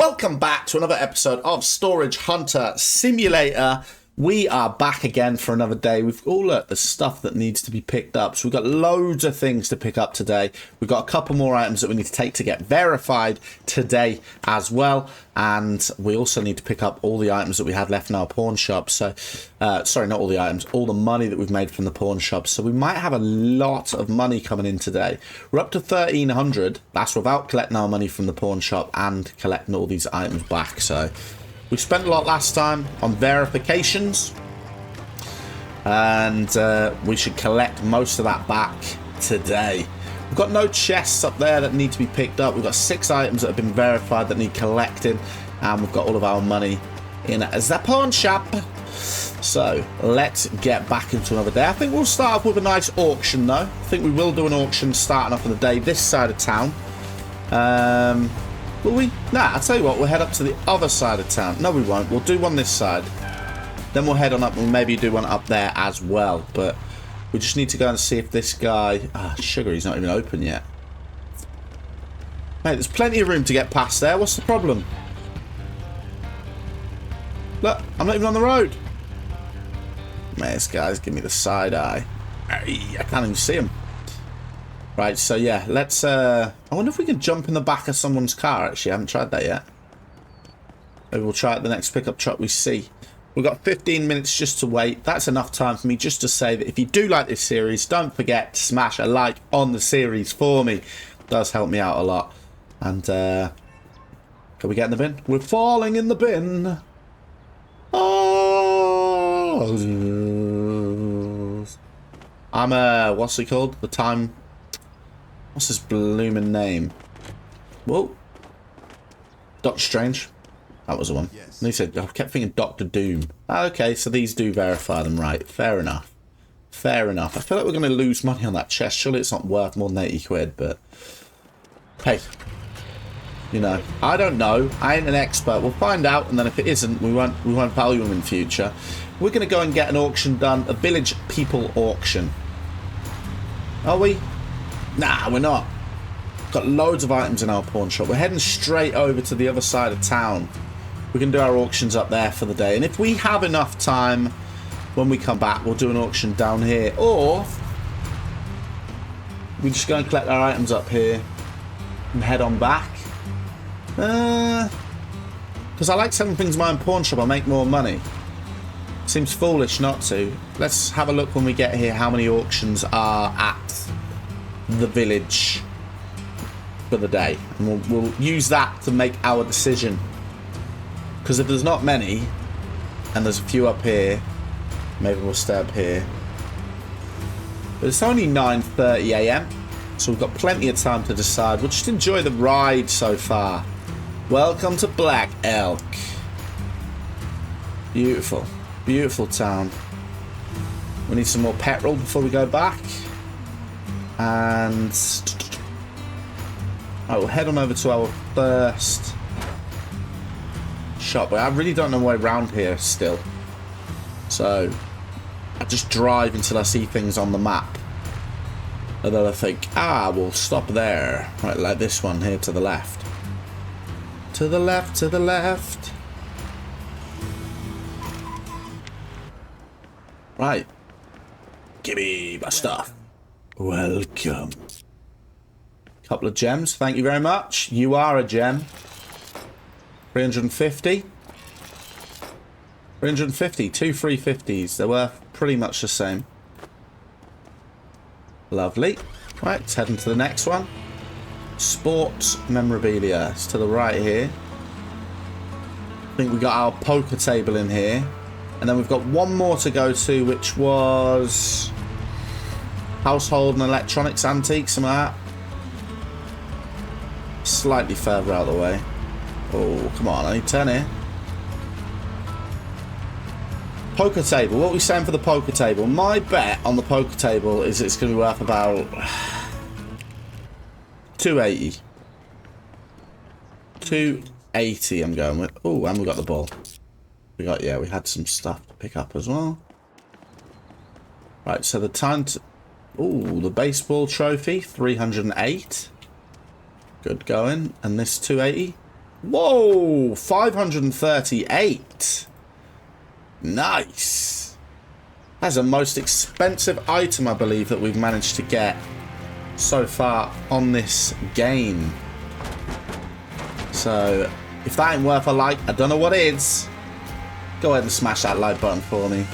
Welcome back to another episode of Storage Hunter Simulator. We are back again for another day. We've all look, the stuff that needs to be picked up. So we've got loads of things to pick up today. We've got a couple more items that we need to take to get verified today as well. And we also need to pick up all the items that we had left in our pawn shop. So, sorry, not all the items, all the money that we've made from the pawn shop. So we might have a lot of money coming in today. We're up to 1,300. That's without collecting our money from the pawn shop and collecting all these items back. So we spent a lot last time on verifications, and we should collect most of that back today. We've got no chests up there that need to be picked up. We've got 6 items that have been verified that need collecting, and we've got all of our money in as the pawn shop. So let's get back into another day. I think we'll start off with a nice auction though. I think we will do an auction starting off on the day this side of town. Will we? Nah, I'll tell you what, we'll head up to the other side of town. No, we won't. We'll do one this side. Then we'll head on up and maybe do one up there as well. But we just need to go and see if this guy... Ah, sugar, he's not even open yet. Mate, there's plenty of room to get past there. What's the problem? Look, I'm not even on the road. Mate, this guy's giving me the side eye. I can't even see him. Right, so yeah, let's... I wonder if we can jump in the back of someone's car, actually. I haven't tried that yet. Maybe we'll try it the next pickup truck we see. We've got 15 minutes just to wait. That's enough time for me just to say that if you do like this series, don't forget to smash a like on the series for me. It does help me out a lot. And, can we get in the bin? We're falling in the bin. Oh! I'm, what's it called? The time... What's his blooming name? Whoa. Doctor Strange. That was the one. Yes. And he said, I kept thinking Doctor Doom. Okay, so these do verify them right. Fair enough. Fair enough. I feel like we're going to lose money on that chest. Surely it's not worth more than 80 quid, but... Hey. You know, I don't know. I ain't an expert. We'll find out, and then if it isn't, we won't value them in future. We're going to go and get an auction done. A village people auction. Are we? Nah, we're not. Got loads of items in our pawn shop. We're heading straight over to the other side of town. We can do our auctions up there for the day. And if we have enough time when we come back, we'll do an auction down here. Or we just go and collect our items up here and head on back. Because I like selling things in my own pawn shop. I make more money. Seems foolish not to. Let's have a look when we get here how many auctions are at the village for the day, and we'll use that to make our decision, because if there's not many and there's a few up here, maybe we'll stay up here. But it's only 9:30 AM, so we've got plenty of time to decide. We'll just enjoy the ride so far. Welcome to Black Elk. Beautiful, beautiful town. We need some more petrol before we go back. And I will head on over to our first shop. But I really don't know my way around here still. So I just drive until I see things on the map. And then I think, we'll stop there. Right, like this one here to the left. To the left, to the left. Right. Give me my stuff. Welcome. Couple of gems. Thank you very much. You are a gem. 350. 350. 2 350s. They're worth pretty much the same. Lovely. Right, let's head into the next one. Sports memorabilia. It's to the right here. I think we got our poker table in here. And then we've got one more to go to, which was... household and electronics antiques, something like that. Slightly further out of the way. Oh, come on, I need to turn here. Poker table. What are we saying for the poker table? My bet on the poker table is it's going to be worth about 280. 280 I'm going with. Oh, and we got the ball. We had some stuff to pick up as well. Right, so the time to... Ooh, the baseball trophy, 308. Good going. And this 280. Whoa, 538. Nice. That's the most expensive item, I believe, that we've managed to get so far on this game. So, if that ain't worth a like, I don't know what is. Go ahead and smash that like button for me.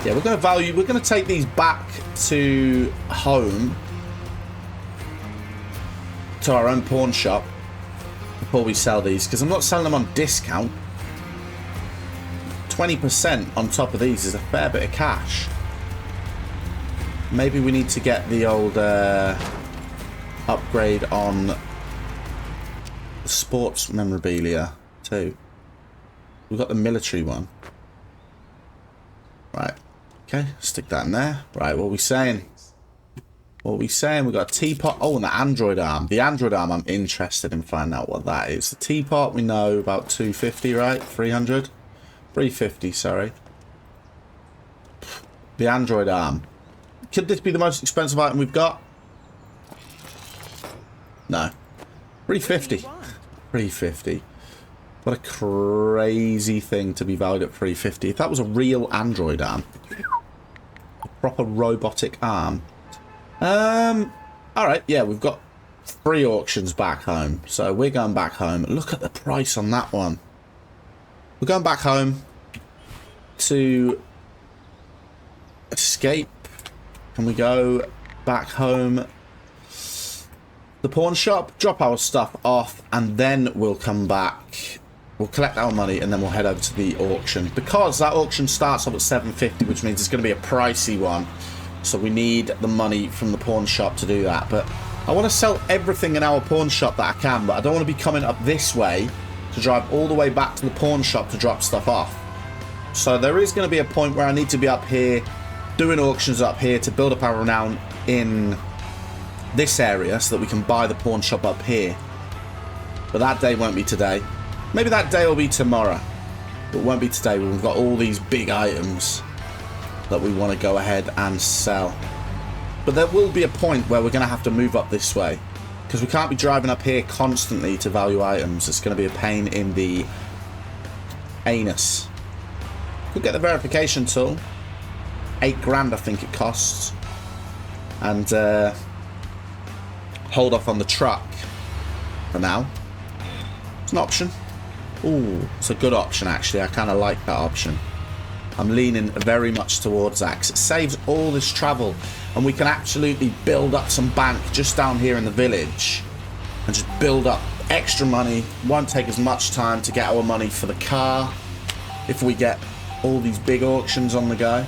Yeah, we're going to take these back to home, to our own pawn shop, before we sell these, because I'm not selling them on discount. 20% on top of these is a fair bit of cash. Maybe we need to get the old upgrade on the sports memorabilia too. We've got the military one. Right. Okay, stick that in there. Right, what are we saying? What are we saying? We've got a teapot. Oh, and the android arm. The android arm, I'm interested in finding out what that is. The teapot, we know about 250, right? 300? 350, sorry. The android arm. Could this be the most expensive item we've got? No. 350. 350. What a crazy thing to be valued at 350. If that was a real android arm. A proper robotic arm. Alright, yeah, we've got 3 auctions back home. So we're going back home. Look at the price on that one. We're going back home to escape. Can we go back home? The pawn shop, drop our stuff off, and then we'll come back. We'll collect our money, and then we'll head over to the auction. Because that auction starts off at 750, which means it's going to be a pricey one. So we need the money from the pawn shop to do that. But I want to sell everything in our pawn shop that I can, but I don't want to be coming up this way to drive all the way back to the pawn shop to drop stuff off. So there is going to be a point where I need to be up here, doing auctions up here to build up our renown in this area so that we can buy the pawn shop up here. But that day won't be today. Maybe that day will be tomorrow. But it won't be today. We've got all these big items that we want to go ahead and sell. But there will be a point where we're going to have to move up this way, because we can't be driving up here constantly to value items. It's going to be a pain in the anus. We'll get the verification tool. 8 grand I think it costs. And hold off on the truck for now. It's an option. Ooh, it's a good option actually. I kind of like that option. I'm leaning very much towards that because it saves all this travel, and we can absolutely build up some bank just down here in the village and just build up extra money. Won't take as much time to get our money for the car if we get all these big auctions on the go.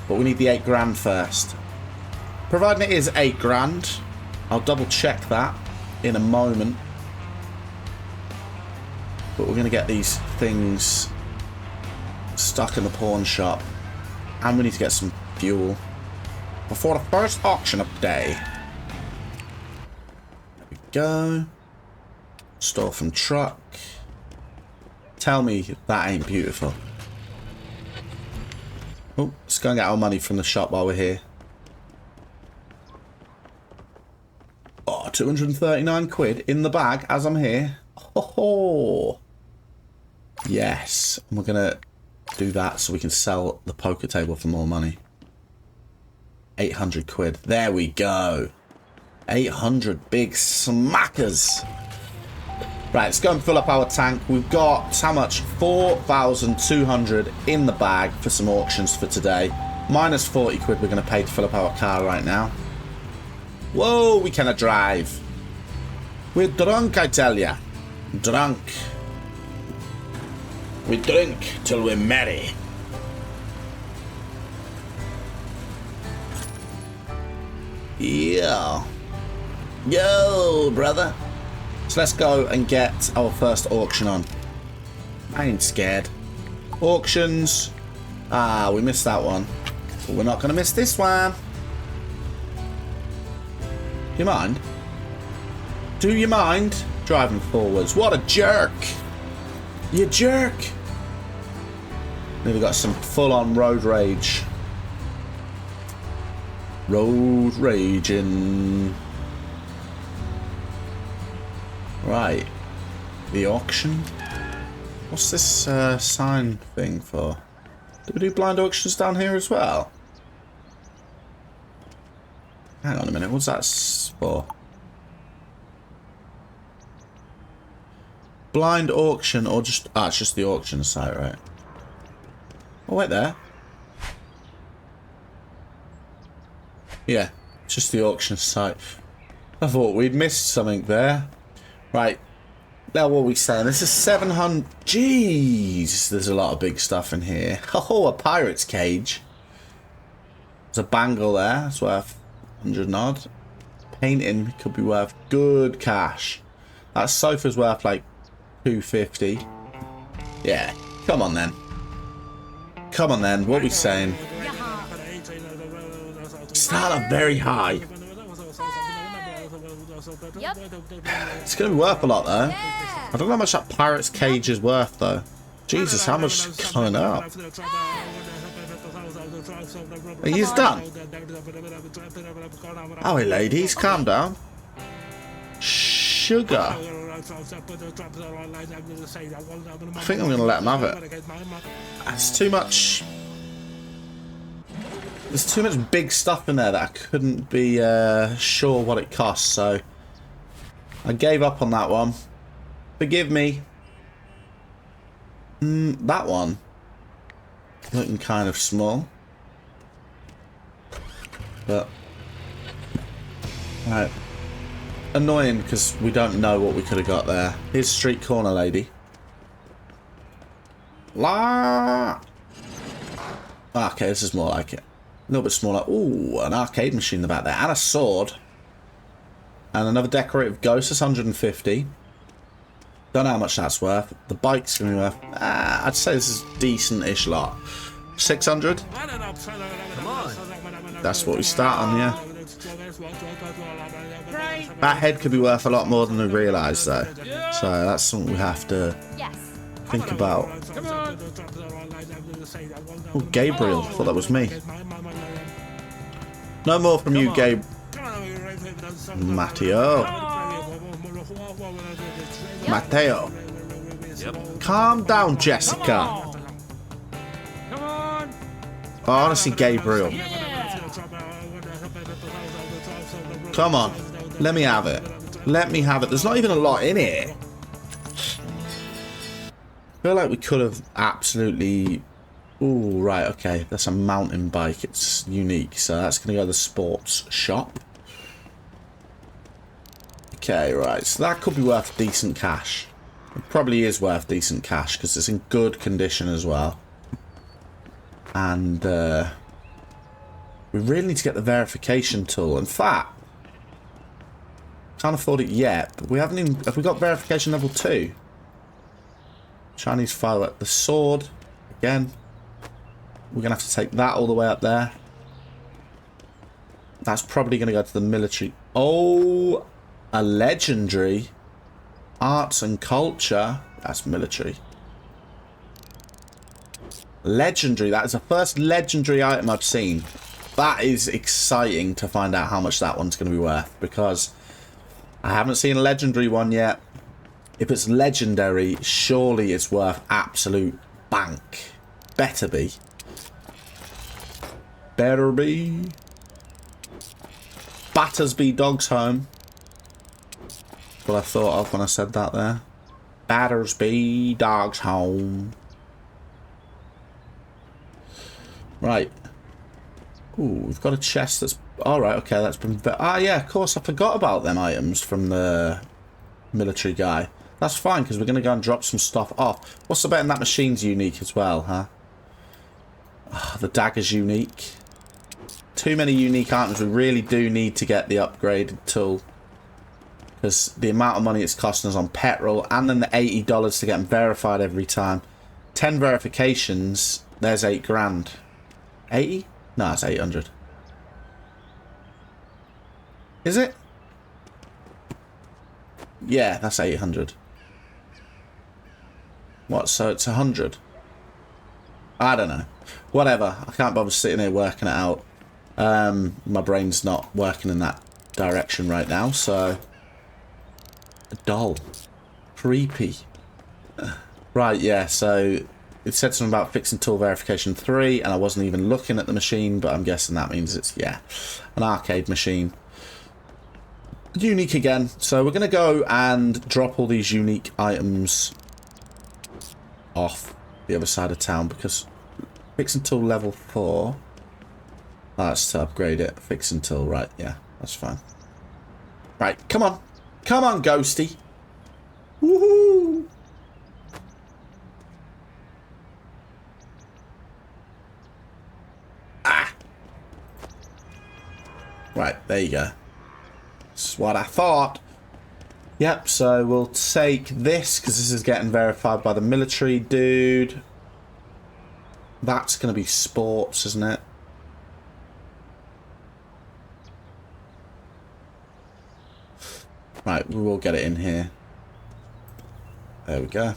But we need the 8 grand first. Providing it is 8 grand, I'll double check that in a moment. But we're going to get these things stuck in the pawn shop, and we need to get some fuel before the first auction of the day. There we go. Store from truck. Tell me that ain't beautiful. Oh, let's go and get our money from the shop while we're here. Oh, 239 quid in the bag as I'm here. Oh, yes. And we're gonna do that so we can sell the poker table for more money. 800 quid. There we go. 800 big smackers. Right, let's go and fill up our tank. We've got how much? 4,200 in the bag for some auctions for today. Minus 40 quid we're going to pay to fill up our car right now. Whoa, we cannot drive. We're drunk, I tell ya. Drunk. We drink till we're merry. Yeah. Yo, brother. So let's go and get our first auction on. I ain't scared. Auctions. Ah, we missed that one. But we're not going to miss this one. You mind? Do you mind? Driving forwards. What a jerk. You jerk. We've got some full-on road rage. Road raging. Right. The auction. What's this sign thing for? Do we do blind auctions down here as well? Hang on a minute. What's that for? Blind auction or just... Ah, it's just the auction site, right? Oh, wait there. Yeah, just the auction site. I thought we'd missed something there. Right. Now what are we saying? This is 700... Jeez, there's a lot of big stuff in here. Oh, a pirate's cage. There's a bangle there. It's worth 100 odd. Painting could be worth good cash. That sofa's worth like 250. Yeah, come on then. Come on then, what are we saying? Start up very high. Yep. It's going to be worth a lot though. I don't know how much that pirate's cage is worth though. Jesus, how much is coming up? He's done. Oh, hey ladies, calm down. Sugar. I think I'm going to let him have it. It's too much. There's too much big stuff in there that I couldn't be sure what it costs, so I gave up on that one. Forgive me. That one looking kind of small, but right. Annoying because we don't know what we could have got there. Here's street corner lady. La. Okay, this is more like it. A little bit smaller. Ooh, an arcade machine in the back there. And a sword. And another decorative ghost. That's 150. Don't know how much that's worth. The bike's going to be worth... I'd say this is a decent-ish lot. 600? Come on. That's what we start on, yeah. That head could be worth a lot more than we realise, though. So that's something we have to think about. Oh, Gabriel. I thought that was me. No more from you, Gabe. Matteo. Matteo. Calm down, Jessica. Oh, honestly, Gabriel. Come on. Let me have it. Let me have it. There's not even a lot in it. I feel like we could have absolutely... Ooh, right, okay. That's a mountain bike. It's unique. So that's going to go to the sports shop. Okay, right. So that could be worth decent cash. It probably is worth decent cash because it's in good condition as well. And we really need to get the verification tool. In fact, can't afford it yet, but we haven't even... Have we got verification level 2? Chinese firework. The sword. Again. We're going to have to take that all the way up there. That's probably going to go to the military. Oh, a legendary. Arts and culture. That's military. Legendary. That is the first legendary item I've seen. That is exciting to find out how much that one's going to be worth, because I haven't seen a legendary one yet. If it's legendary, surely it's worth absolute bank. Better be. Better be. Battersby Dog's Home. That's what I thought of when I said that there. Battersby Dog's Home. Right. Ooh, we've got a chest that's... Alright, okay, that's been... Ah, yeah, of course, I forgot about them items from the military guy. That's fine, because we're going to go and drop some stuff off. What's the bet in that machine's unique as well, huh? Oh, the dagger's unique. Too many unique items. We really do need to get the upgraded tool. Because the amount of money it's costing us on petrol, and then the $80 to get them verified every time. 10 verifications, there's 8 grand. 80? No, it's 800. Is it? Yeah, that's 800. What, so it's 100? I don't know. Whatever. I can't bother sitting here working it out. My brain's not working in that direction right now, so... A doll. creepy. Right, yeah, so it said something about fixing tool verification 3, and I wasn't even looking at the machine, but I'm guessing that means it's, yeah, an arcade machine. Unique again. So we're going to go and drop all these unique items off the other side of town, because fixing tool level 4. That's to upgrade it. Fixing tool, right, yeah, that's fine. Right, come on. Come on, Ghosty. Woohoo! Ah! Right, there you go. That's what I thought. Yep, so we'll take this, because this is getting verified by the military dude. That's going to be sports, isn't it? Right, we will get it in here. There we go.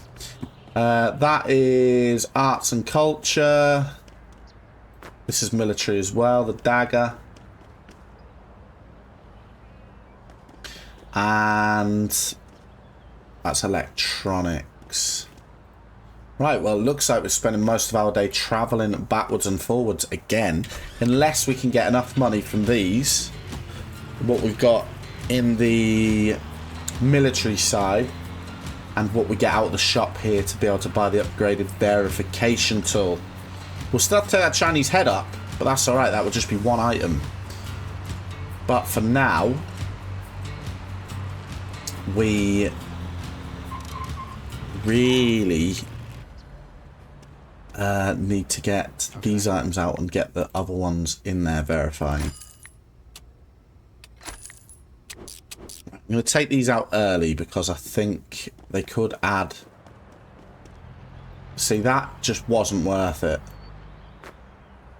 That is arts and culture. This is military as well, the dagger. And that's electronics. Right, well, it looks like we're spending most of our day traveling backwards and forwards again. Unless we can get enough money from these. What we've got in the military side. And what we get out of the shop here to be able to buy the upgraded verification tool. We'll still have to take that Chinese head up. But that's alright, that would just be one item. But for now, we really need to get these items out and get the other ones in there verifying. I'm going to take these out early because I think they could add... See, that just wasn't worth it.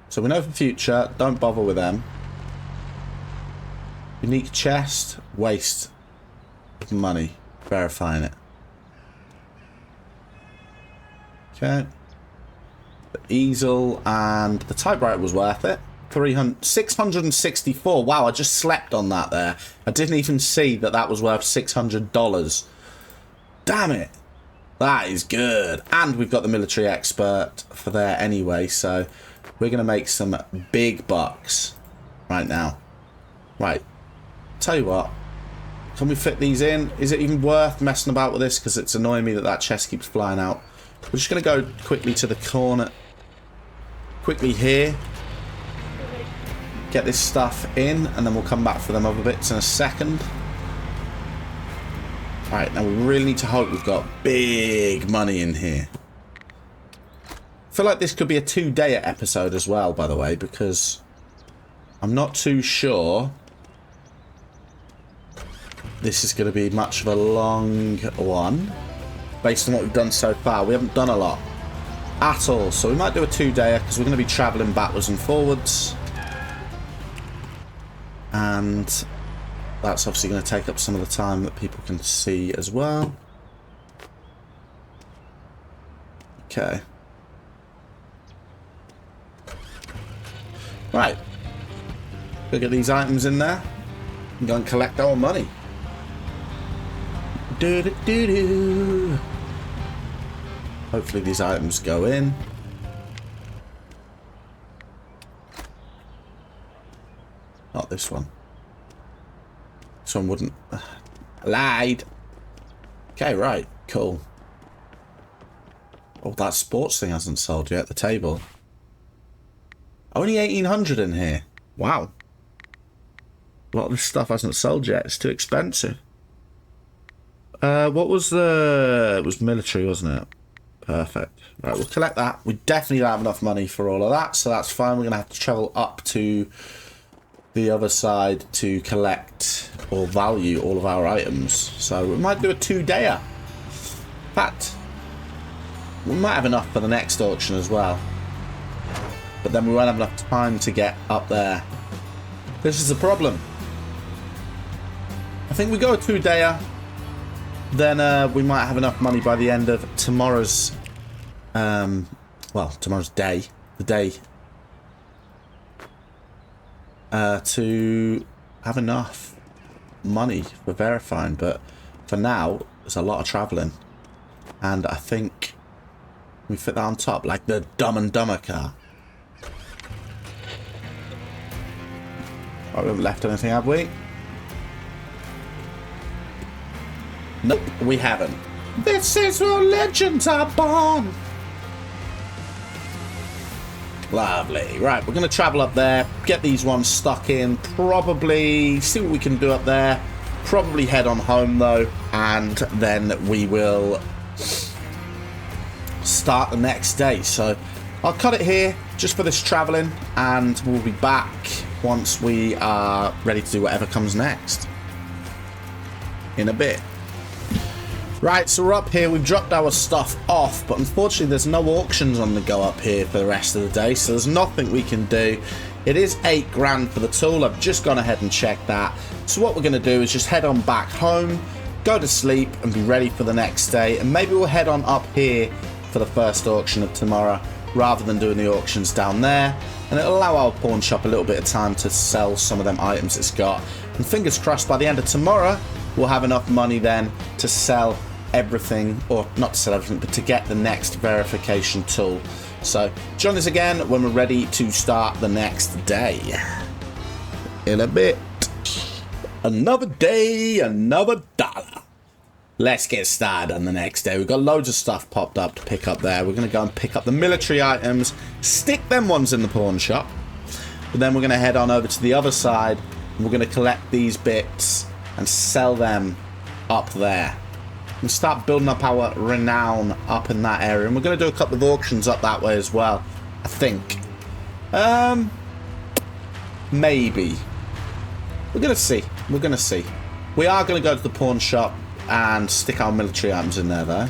So we know for future, don't bother with them. Unique chest, waste of money, verifying it. Okay. The easel and the typewriter was worth it. 664. Wow, I just slept on that there. I didn't even see that that was worth $600. Damn it. That is good. And we've got the military expert for there anyway, so we're going to make some big bucks right now. Right. Tell you what. Can we fit these in? Is it even worth messing about with this? Because it's annoying me that that chest keeps flying out. We're just going to go quickly to the corner. Quickly here. Get this stuff in, and then we'll come back for them other bits in a second. Right, now we really need to hope we've got big money in here. I feel like this could be a 2-day episode as well, by the way, because I'm not too sure this is going to be much of a long one. Based on what we've done so far, we haven't done a lot at all. So we might do a 2-dayer because we're going to be travelling backwards and forwards. And that's obviously going to take up some of the time that people can see as well. Okay. Right. Go get these items in there and go and collect our money. Do-do-do-do. Hopefully these items go in. Not this one. This one wouldn't. Lied. Okay, right. Cool. Oh, that sports thing hasn't sold yet. The table. Only 1,800 in here. Wow. A lot of this stuff hasn't sold yet. It's too expensive. What was the... It was military, wasn't it? Perfect. Right, we'll collect that. We definitely don't have enough money for all of that, so that's fine. We're going to have to travel up to the other side to collect or value all of our items. So we might do a 2-dayer. In fact, we might have enough for the next auction as well. But then we won't have enough time to get up there. This is the problem. I think we go a 2-dayer. Then we might have enough money by the end of tomorrow's... well, tomorrow's day. The day. To have enough money for verifying, but for now There's a lot of travelling. And I think we fit that on top, like the Dumb and Dumber car. Oh, we haven't left anything, have we? Nope, we haven't. This is where legends are born. Lovely. Right, we're going to travel up there, get these ones stuck in, probably see what we can do up there. Probably head on home, though, and then we will start the next day. So I'll cut it here just for this traveling, and we'll be back once we are ready to do whatever comes next in a bit. Right, so we're up here. We've dropped our stuff off, but unfortunately there's no auctions on the go up here for the rest of the day, so there's nothing we can do. It is 8 grand for the tool. I've just gone ahead and checked that. So what we're going to do is just head on back home, go to sleep, and be ready for the next day. And maybe we'll head on up here for the first auction of tomorrow, rather than doing the auctions down there. And it'll allow our pawn shop a little bit of time to sell some of them items it's got. And fingers crossed, by the end of tomorrow, we'll have enough money then to sell everything, or not to sell everything, but to get the next verification tool. So join us again when we're ready to start the next day. In a bit. Another day, another dollar. Let's get started on the next day. We've got loads of stuff popped up to pick up there. We're going to go and pick up the military items, stick them ones in the pawn shop, but then we're going to head on over to the other side, and we're going to collect these bits and sell them up there. And start building up our renown up in that area. And we're going to do a couple of auctions up that way as well, I think. Maybe. We're going to see. We're going to see. We are going to go to the pawn shop and stick our military items in there, though.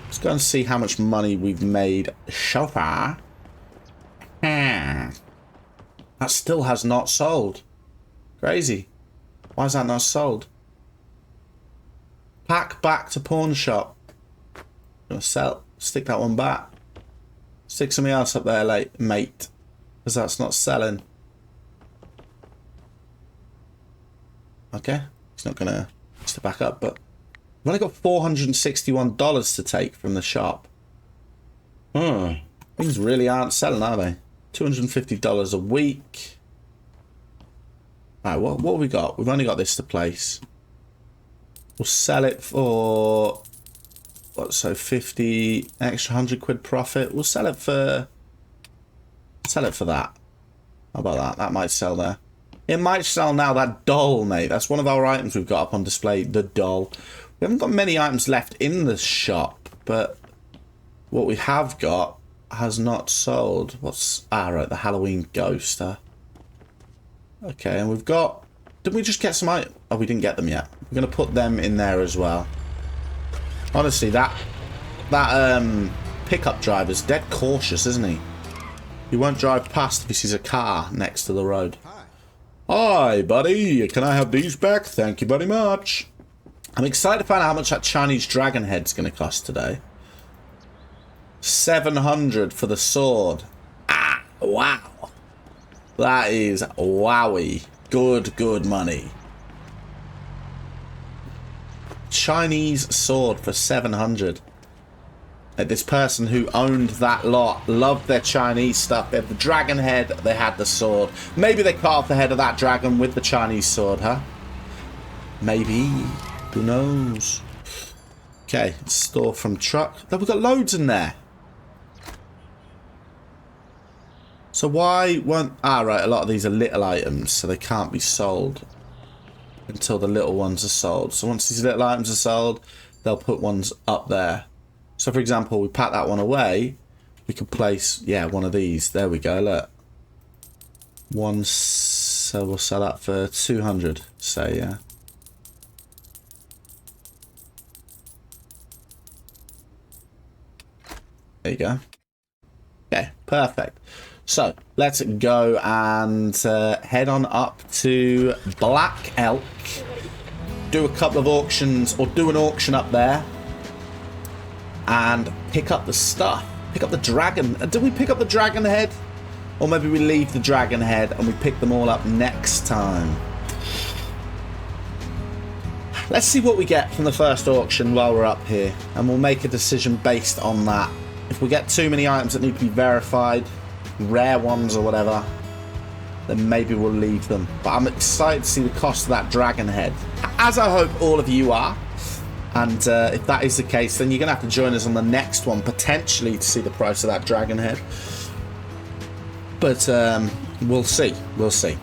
Let's go and see how much money we've made so far. That still has not sold. Crazy. Why is that not sold? Pack back to pawn shop. Gonna sell. Stick that one back. Stick something else up there, like mate, because that's not selling. Okay, it's not gonna step back up, but we've only got $461 to take from the shop. Things really aren't selling, are they? $250 a week. Alright, what have we got? We've only got this to place. We'll sell it for, what, so 50, extra 100 quid profit. We'll sell it for that. How about that? That might sell there. It might sell now, that doll, mate. That's one of our items we've got up on display, the doll. We haven't got many items left in the shop, but what we have got has not sold. What's, right, the Halloween ghost, huh? Okay, and we've got, did we just get some items? Oh, we didn't get them yet. We're going to put them in there as well. Honestly, that pickup driver's dead cautious, isn't he? He won't drive past if he sees a car next to the road. Hi, buddy. Can I have these back? Thank you very much. I'm excited to find out how much that Chinese dragon head's going to cost today. 700 for the sword. Ah, wow. That is wowie. Good money. Chinese sword for 700. This person who owned that lot loved their Chinese stuff. They had the dragon head, they had the sword. Maybe they cut off the head of that dragon with the Chinese sword, huh? Maybe. Who knows? Okay, store from truck. We've got loads in there. So why weren't... right, a lot of these are little items, so they can't be sold until the little ones are sold. So once these little items are sold, they'll put ones up there. So for example, we pack that one away, we could place, yeah, one of these. There we go, look. One, so we'll sell that for 200, say, yeah. There you go. Okay, perfect. So, let's go and head on up to Black Elk. Do a couple of auctions, or do an auction up there. And pick up the stuff. Pick up the dragon. Did we pick up the dragon head? Or maybe we leave the dragon head and we pick them all up next time. Let's see what we get from the first auction while we're up here, and we'll make a decision based on that. If we get too many items that need to be verified, rare ones or whatever, then maybe we'll leave them. But I'm excited to see the cost of that dragon head, as I hope all of you are. And if that is the case, then you're going to have to join us on the next one, potentially, to see the price of that dragon head. But we'll see. We'll see.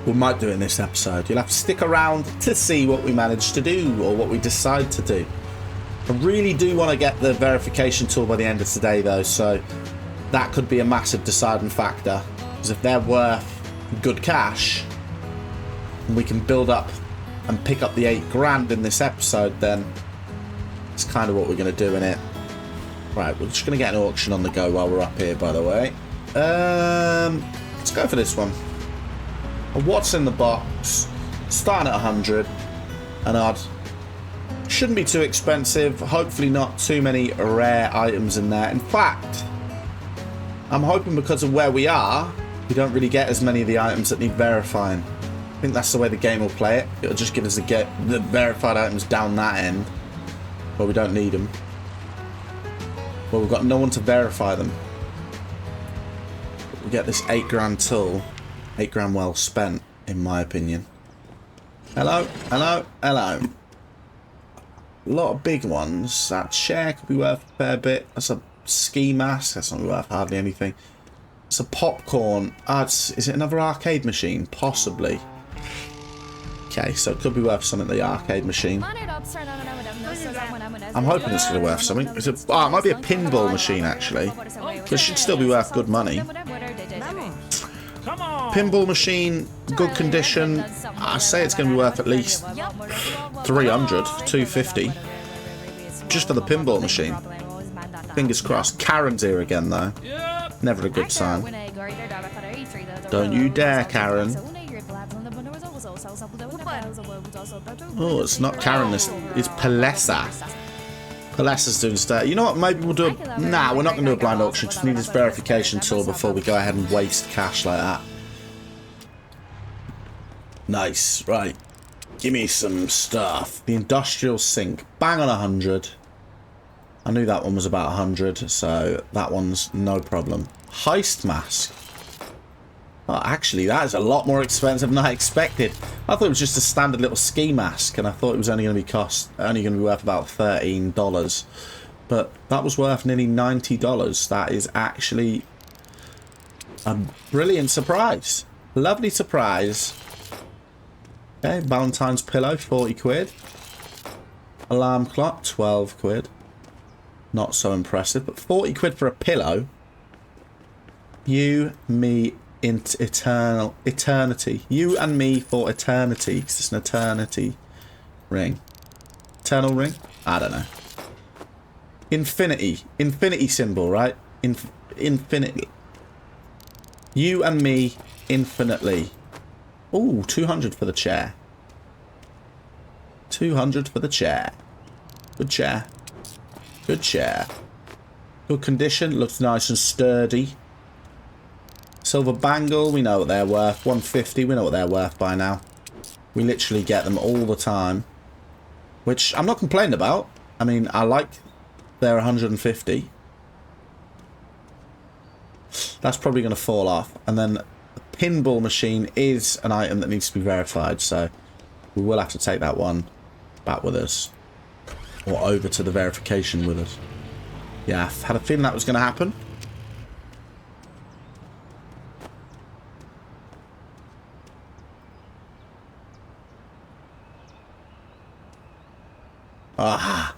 We might do it in this episode. You'll have to stick around to see what we manage to do, or what we decide to do. I really do want to get the verification tool by the end of today, though, so that could be a massive deciding factor. Because if they're worth good cash, and we can build up and pick up the 8 grand in this episode, then it's kind of what we're going to do in it. Right, we're just going to get an auction on the go while we're up here, by the way. Let's go for this one. What's in the box? Starting at 100. An odd. Shouldn't be too expensive. Hopefully not too many rare items in there. In fact, I'm hoping because of where we are, we don't really get as many of the items that need verifying. I think that's the way the game will play it. It'll just give us the verified items down that end, where we don't need them. Well, we've got no one to verify them. We get this 8 grand tool. 8 grand well spent, in my opinion. Hello, hello, hello. A lot of big ones. That chair could be worth a fair bit. That's a ski mask. That's not worth hardly anything. It's a popcorn. Is it another arcade machine? Possibly. Okay, so it could be worth something, the arcade machine. I'm hoping it's going to be worth something. It might be a pinball machine, actually. It should still be worth good money. Pinball machine, good condition. I say it's going to be worth at least 300, 250. Just for the pinball machine. Fingers crossed. Karen's here again, though. Never a good sign. Don't you dare, Karen. Oh, it's not Karen, it's Palessa. Palessa's doing stuff. You know what, maybe we'll do a... Nah, we're not going to do a blind auction. Just need this verification tool before we go ahead and waste cash like that. Nice, right. Give me some stuff. The industrial sink. Bang on 100. I knew that one was about 100, so that one's no problem. Heist mask. Oh, actually, that is a lot more expensive than I expected. I thought it was just a standard little ski mask, and I thought it was only going to be worth about $13. But that was worth nearly $90. That is actually a brilliant surprise. Lovely surprise. Okay, Valentine's pillow, 40 quid. Alarm clock, 12 quid. Not so impressive, but 40 quid for a pillow. You, me, eternity. You and me for eternity. It's just an eternity ring. Eternal ring? I don't know. Infinity. Infinity symbol, right? Infinity. You and me infinitely. Ooh, 200 for the chair. 200 for the chair. Good chair. Good chair. Good condition. Looks nice and sturdy. Silver bangle. We know what they're worth. 150. We know what they're worth by now. We literally get them all the time. Which I'm not complaining about. I mean, I like their 150. That's probably going to fall off. And then the pinball machine is an item that needs to be verified. So we will have to take that one back with us. Or over to the verification with us. Yeah, I had a feeling that was going to happen. Ah,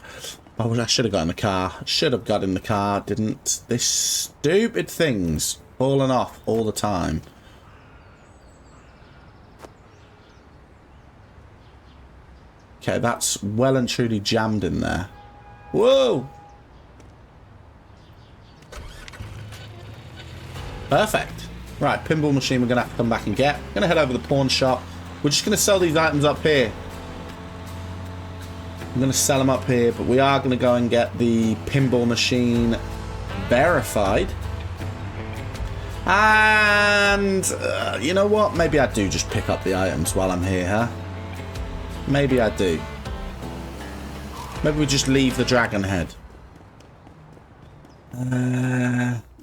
I should have got in the car. Should have got in the car, didn't. This stupid thing's falling off all the time. Okay, that's well and truly jammed in there. Whoa! Perfect. Right, pinball machine we're going to have to come back and get. Going to head over to the pawn shop. We're just going to sell these items up here. I'm going to sell them up here, but we are going to go and get the pinball machine verified. And you know what? Maybe I do just pick up the items while I'm here, huh? Maybe I do. Maybe we just leave the dragon head.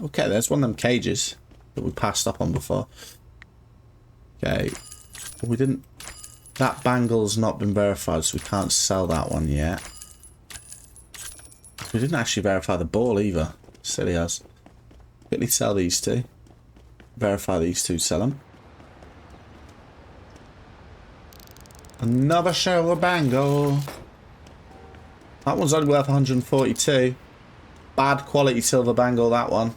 Okay, there's one of them cages that we passed up on before. Okay. We didn't... That bangle's not been verified, so we can't sell that one yet. We didn't actually verify the ball either. Silly us. Quickly sell these two. Verify these two, sell them. Another silver bangle. That one's only worth 142. Bad quality silver bangle, that one.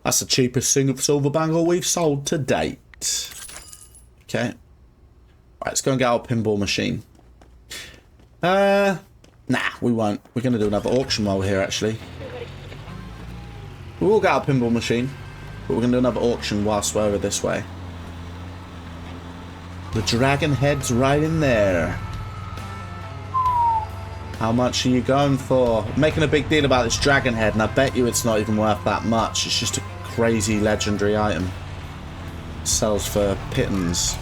That's the cheapest silver bangle we've sold to date. Okay. Right, let's go and get our pinball machine. Nah, we won't. We're going to do another auction while we're here, actually. We will get our pinball machine, but we're going to do another auction whilst we're over this way. The dragon head's right in there. How much are you going for? Making a big deal about this dragon head, and I bet you it's not even worth that much. It's just a crazy legendary item. Sells for pittance.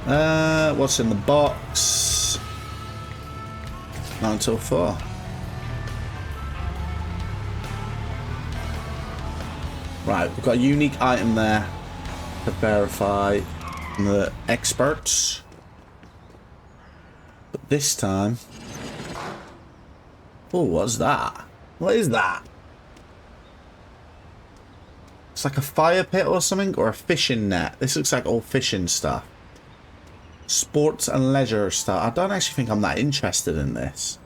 What's in the box? 9 till 4. Right, we've got a unique item there to verify the experts. But this time... Oh, what's that? What is that? It's like a fire pit or something, or a fishing net. This looks like all fishing stuff. Sports and leisure stuff. I don't actually think I'm that interested in this.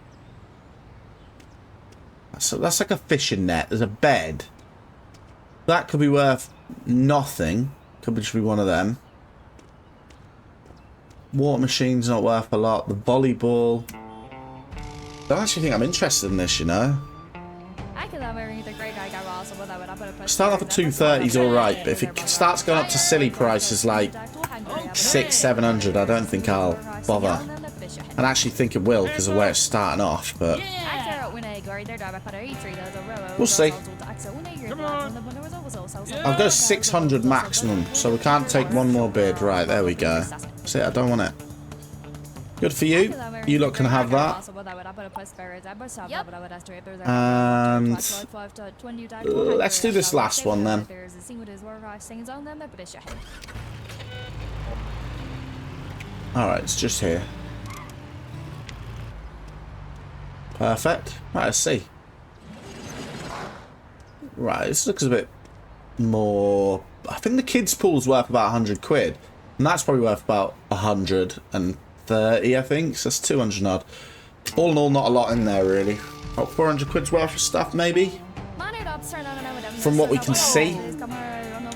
So that's like a fishing net. There's a bed. That could be worth nothing. Could just be one of them. Water machine's not worth a lot. The volleyball. I don't actually think I'm interested in this, you know. Start off at 230 is alright, but if it starts going up to silly prices like 600-700, I don't think I'll bother. I actually think it will because of where it's starting off, but we'll see. I'll go 600 maximum, so we can't take one more bid. Right, there we go. See, I don't want it. Good for you. You lot can have that. And let's do this last one then. Alright, it's just here. Perfect. Right, let's see. Right, this looks a bit more... I think the kids' pool's worth about 100 quid. And that's probably worth about 130, I think. So that's 200 odd. All in all, not a lot in there, really. About 400 quid's worth of stuff, maybe? From what we can see.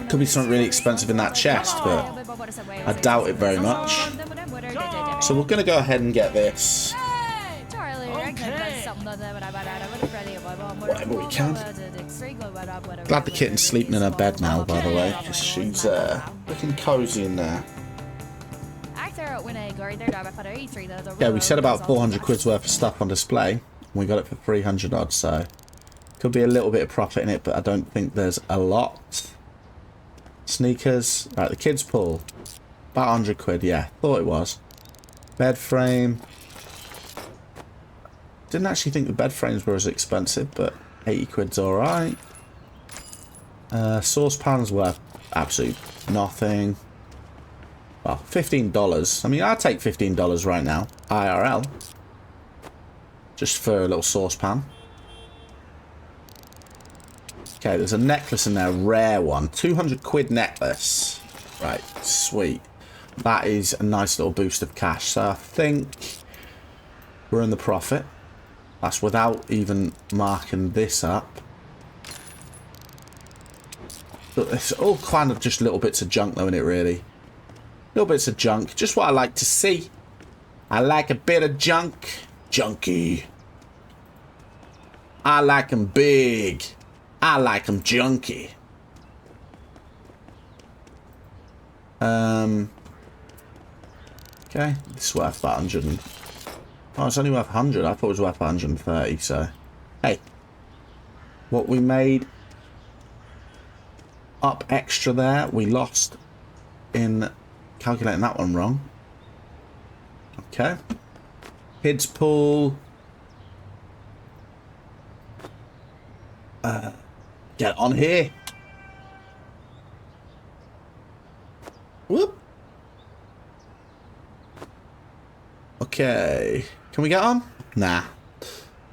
Could be something really expensive in that chest, but I doubt it very much. So we're going to go ahead and get this. Whatever we can. Glad the kitten's sleeping in her bed now, by the way, because she's looking cozy in there. Yeah, we said about 400 quid's worth of stuff on display, and we got it for 300 odd, so could be a little bit of profit in it, but I don't think there's a lot. Sneakers, right, the kids' pool, about 100 quid, yeah, thought it was. Bed frame. Didn't actually think the bed frames were as expensive, but 80 quid's alright. Saucepan's worth absolutely nothing. Well, $15. I mean, I'd take $15 right now. IRL. Just for a little saucepan. Okay, there's a necklace in there. Rare one. 200 quid necklace. Right, sweet. That is a nice little boost of cash. So I think we're in the profit. That's without even marking this up. But it's all kind of just little bits of junk though, isn't it, really? Little bits of junk. Just what I like to see. I like a bit of junk. Junky. I like them big. I like them junky. Okay. This is worth about 100 and... Oh, it's only worth 100. I thought it was worth 130, so... Hey. What we made up extra there, we lost in calculating that one wrong. Okay. Kids pool. Get on here. Whoop. Okay. Can we get on? Nah.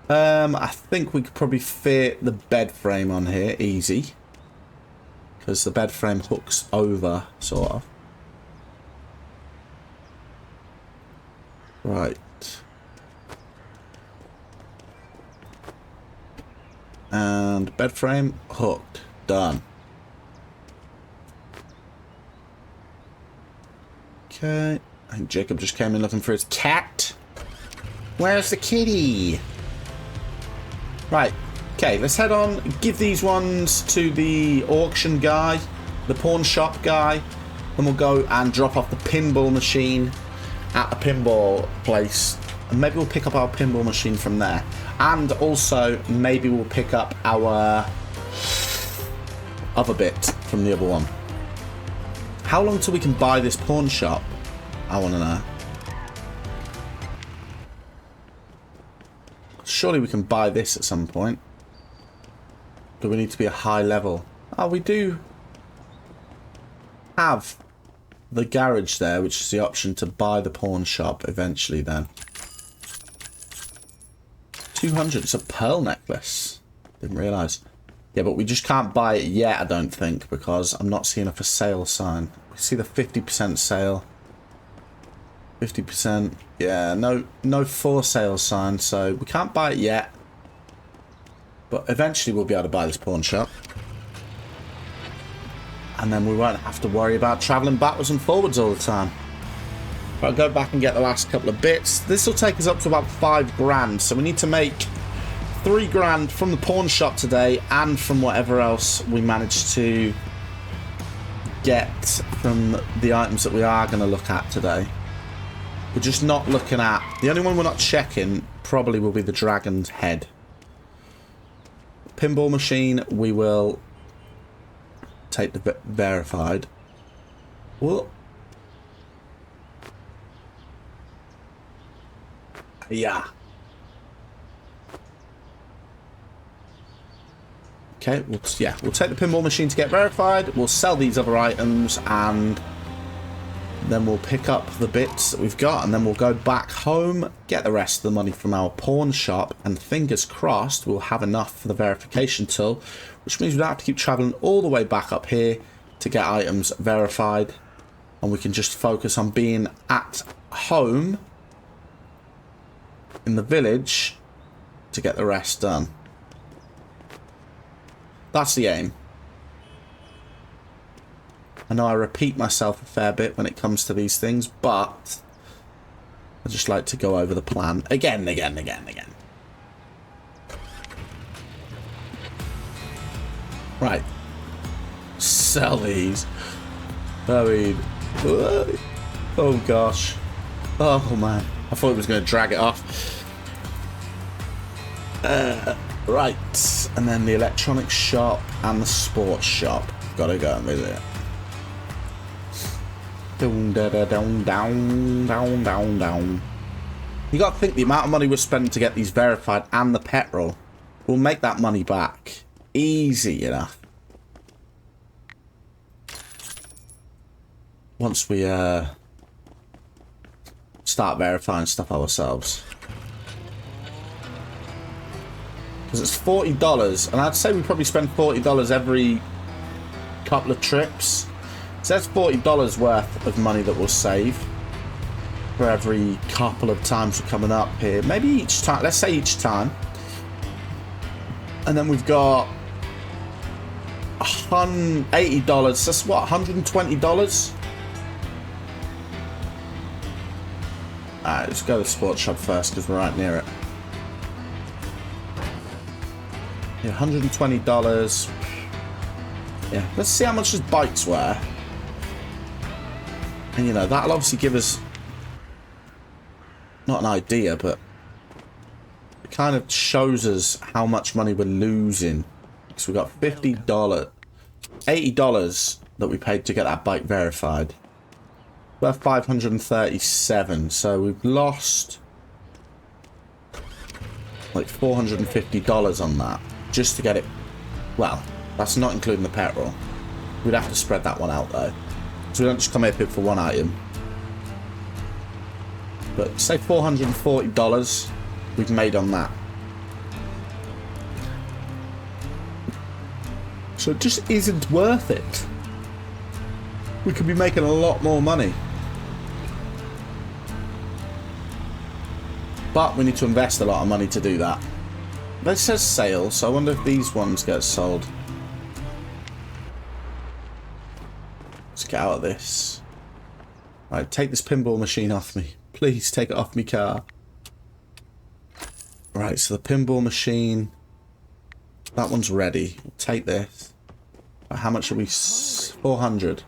I think we could probably fit the bed frame on here easy. Because the bed frame hooks over, sort of. Right. And bed frame hooked. Done. Okay. I think Jacob just came in looking for his cat. Where's the kitty? Right. Okay, let's head on. Give these ones to the auction guy, the pawn shop guy. Then we'll go and drop off the pinball machine at the pinball place. And maybe we'll pick up our pinball machine from there. And also, maybe we'll pick up our other bit from the other one. How long till we can buy this pawn shop? I want to know. Surely we can buy this at some point. Do we need to be a high level? Oh, we do have the garage there, which is the option to buy the pawn shop eventually then. 200, it's a pearl necklace. Didn't realise. Yeah, but we just can't buy it yet, I don't think, because I'm not seeing a for sale sign. We see the 50% sale. 50%. Yeah, no for sale sign, so we can't buy it yet. But eventually we'll be able to buy this pawn shop. And then we won't have to worry about travelling backwards and forwards all the time. I'll go back and get the last couple of bits. This will take us up to about 5 grand, so we need to make 3 grand from the pawn shop today and from whatever else we manage to get from the items that we are going to look at today. We're just not looking at... The only one we're not checking probably will be the dragon's head. Pinball machine, we will take the verified. Whoa. Yeah. Okay, we'll take the pinball machine to get verified. We'll sell these other items and then we'll pick up the bits that we've got and then we'll go back home, get the rest of the money from our pawn shop, and fingers crossed we'll have enough for the verification tool, which means we don't have to keep traveling all the way back up here to get items verified, and we can just focus on being at home in the village to get the rest done. That's the aim. I know I repeat myself a fair bit when it comes to these things, but I just like to go over the plan again and again and again and again. Right. Sell these. I mean, oh gosh. Oh man. I thought it was going to drag it off. Right. And then the electronics shop and the sports shop. Gotta go and visit it. Down, down, down, down, down, down. You got to think the amount of money we're spending to get these verified and the petrol will make that money back easy enough. Once we start verifying stuff ourselves. Because it's $40, and I'd say we probably spend $40 every couple of trips. So that's $40 worth of money that we'll save for every couple of times we're coming up here. Maybe each time. Let's say each time. And then we've got $80. That's what, $120? Alright, let's go to the sports shop first because we're right near it. Yeah, $120. Yeah, let's see how much his bikes were. And, you know, that'll obviously give us, not an idea, but it kind of shows us how much money we're losing. So we've got $50, $80 that we paid to get that bike verified. worth 537. So we've lost like $450 on that just to get it. Well, that's not including the petrol. We'd have to spread that one out though, so we don't just come here for one item. But say $440 we've made on that. So it just isn't worth it. We could be making a lot more money. But we need to invest a lot of money to do that. This says sale, so I wonder if these ones get sold. Let's get out of this. Right, take this pinball machine off me. Please take it off me car. Right, so the pinball machine. That one's ready. We'll take this. How much are we? 400.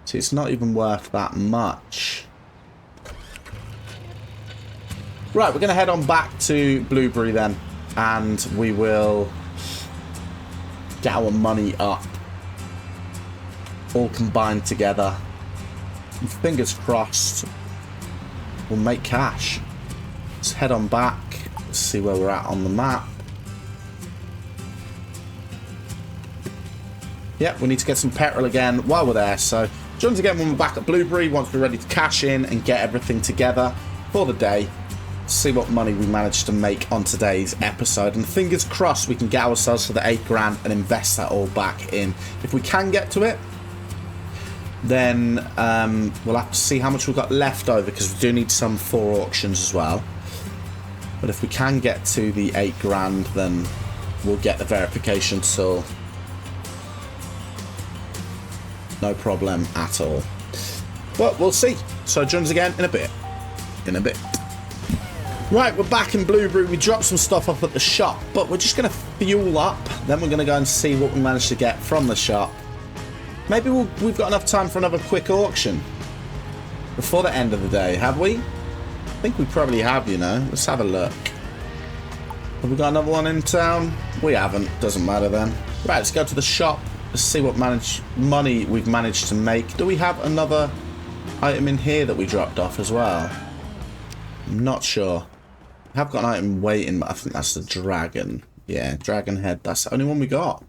See, it's not even worth that much. Right, we're going to head on back to Blueberry then. And we will get our money up. All combined together. And fingers crossed, we'll make cash. Let's head on back. Let's see where we're at on the map. Yep, we need to get some petrol again while we're there. So, join us again when we're back at Blueberry, once we're ready to cash in and get everything together for the day. See what money we managed to make on today's episode. And fingers crossed we can get ourselves to the 8 grand and invest that all back in. If we can get to it, then we'll have to see how much we've got left over, because we do need some for auctions as well. But if we can get to the 8 grand, then we'll get the verification tool. No problem at all. But we'll see. So join us again in a bit. Right, we're back in Blueberry. We dropped some stuff off at the shop, but we're just going to fuel up. Then we're going to go and see what we managed to get from the shop. Maybe we've got enough time for another quick auction before the end of the day, have we? I think we probably have, you know. Let's have a look. Have we got another one in town? We haven't. Doesn't matter then. Right, let's go to the shop. Let's see what money we've managed to make. Do we have another item in here that we dropped off as well? I'm not sure. I have got an item waiting, but I think that's the dragon. Yeah, dragon head. That's the only one we got.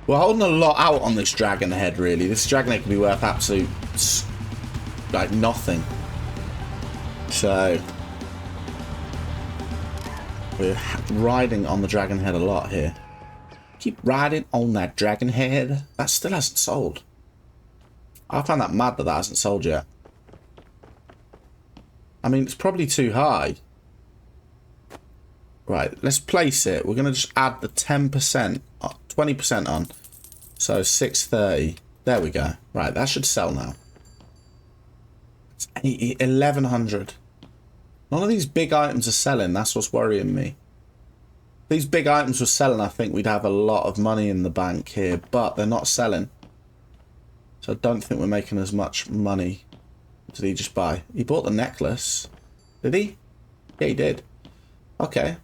We're holding a lot out on this dragon head, really. This dragon head could be worth absolute, like, nothing. So, we're riding on the dragon head a lot here. Keep riding on that dragon head. That still hasn't sold. I find that mad that hasn't sold yet. I mean, it's probably too high. Right, let's place it. We're going to just add the 10%, 20% on. So 630. There we go. Right, that should sell now. It's 1100. None of these big items are selling. That's what's worrying me. If these big items were selling, I think we'd have a lot of money in the bank here. But they're not selling. So I don't think we're making as much money. What did he just buy? He bought the necklace. Did he? Yeah, he did. Okay.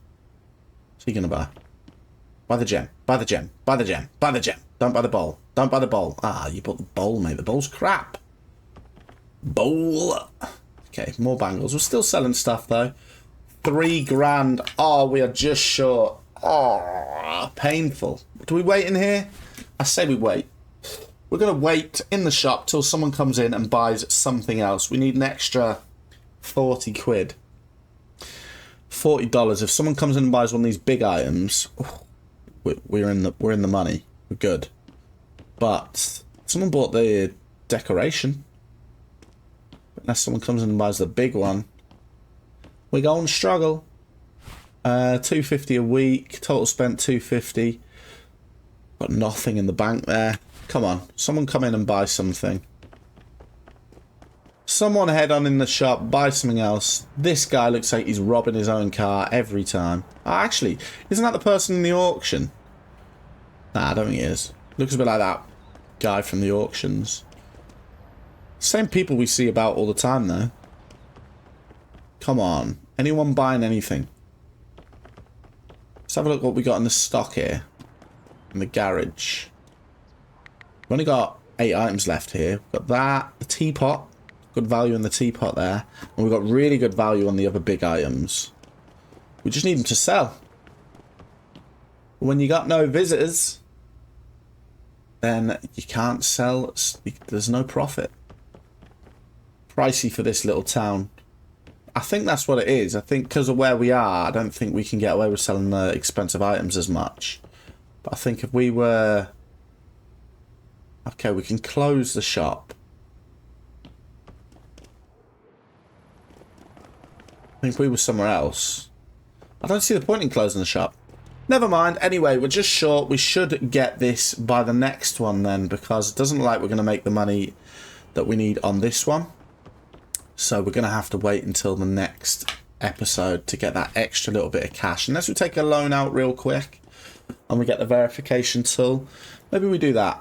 What's he gonna buy? Buy the gem. Buy the gem. Buy the gem. Buy the gem. Don't buy the bowl. Don't buy the bowl. Ah, you bought the bowl, mate. The bowl's crap. Bowl. Okay, more bangles. We're still selling stuff, though. 3 grand. Oh, we are just short. Oh, painful. Do we wait in here? I say we wait. We're going to wait in the shop till someone comes in and buys something else. We need an extra 40 quid. $40. If someone comes in and buys one of these big items, we're in the money. We're good. But someone bought the decoration. Unless someone comes in and buys the big one, we're going to struggle. $250 a week. Total spent $250. Got nothing in the bank there. Come on, someone come in and buy something. Someone head on in the shop, buy something else. This guy looks like he's robbing his own car every time. Oh, actually, isn't that the person in the auction? Nah, I don't think he is. Looks a bit like that guy from the auctions. Same people we see about all the time, though. Come on. Anyone buying anything? Let's have a look what we got in the stock here. In the garage. We've only got 8 items left here. We've got that, the teapot, Good value in the teapot there. And we've got really good value on the other big items. We just need them to sell. When you got no visitors, then you can't sell. There's no profit. Pricey for this little town. I think that's what it is. I think because of where we are, I don't think we can get away with selling the expensive items as much. But I think if we were... Okay, we can close the shop. I think if we were somewhere else, I don't see the point in closing the shop. Never mind. Anyway, we're just short. We should get this by the next one then, because it doesn't look like we're going to make the money that we need on this one. So we're going to have to wait until the next episode to get that extra little bit of cash. Unless we take a loan out real quick and we get the verification tool. Maybe we do that.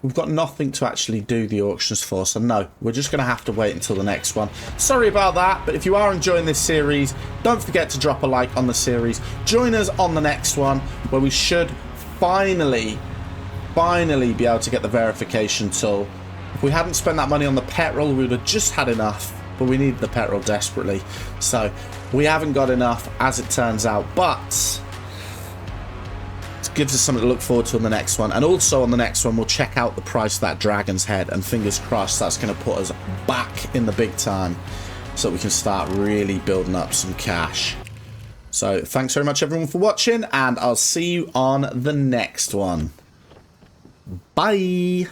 We've got nothing to actually do the auctions for, so no, we're just going to have to wait until the next one. Sorry about that, but if you are enjoying this series, don't forget to drop a like on the series. Join us on the next one, where we should finally be able to get the verification tool. If we hadn't spent that money on the petrol, we would have just had enough, but we need the petrol desperately. So we haven't got enough, as it turns out, but... gives us something to look forward to on the next one. And also on the next one, we'll check out the price of that dragon's head, and fingers crossed that's going to put us back in the big time so we can start really building up some cash. So thanks very much everyone for watching, and I'll see you on the next one. Bye.